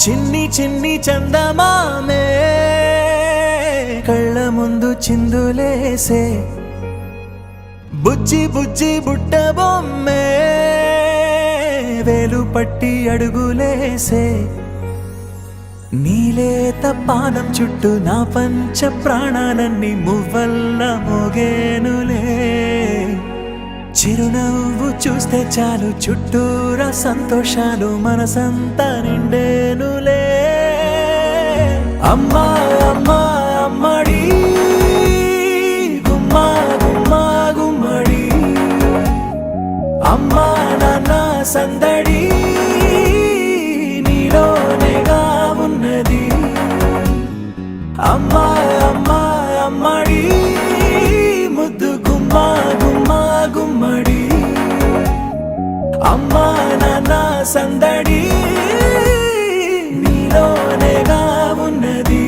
చిన్ని చిన్ని చందమామే కళ్ళ ముందు చిందులేసే బుజ్జి బుజ్జి బుట్ట బొమ్మే వేలు పట్టి అడుగులేసే నీలేత పానం చుట్టూ నా పంచ ప్రాణాలన్నీ మువ్వల్ల మోగేనులే చిరునవ్వు చూస్తే చాలు చుట్టూరా సంతోషాలు మనసంతా నిండేనులే అమ్మా అమ్మా అమ్మడి గుమ్మా గుమ్మా గుమ్మడి అమ్మా నాన్న సందడి నీలోనేగా ఉన్నది అమ్మా అమ్మా అమ్మడి ముద్దు గుమ్మా గుమ్మా గుమ్మడి అమ్మా నాన్న సందడి నీలోనేగా ఉన్నది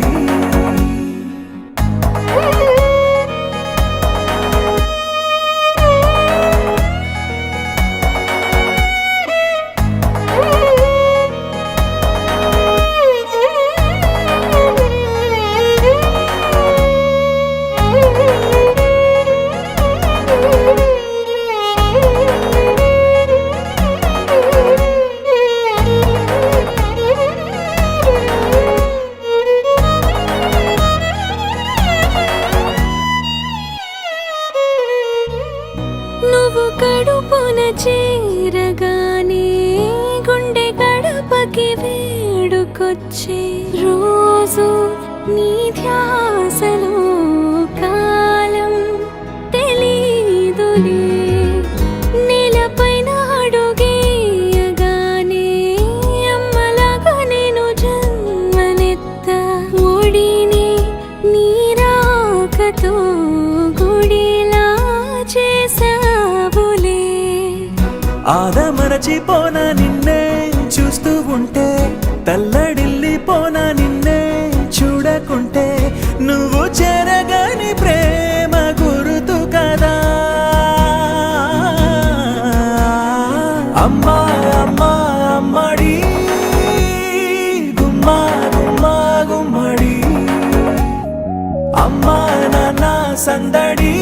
నువ్వు కడుపున చేరగానే గుండె గడపకి వేడుకొచ్చే రోజు నీ ధ్యాసలో కాలం తెలీదులే నేలపైన అడుగేయగానే అమ్మలాగా నేను జన్మనెత్త ఒడిని నీ రాకతో గుడిలా చేసావులే ఆదమరచిపోనా నిన్నే చూస్తూ ఉంటే తల్లడిల్లిపోనా నిన్నే చూడకుంటే నువ్వు చెరగని ప్రేమ గురుతు కదా అమ్మా అమ్మా అమ్మడి గుమ్మా గుమ్మా గుమ్మడి అమ్మా నాన్న సందడి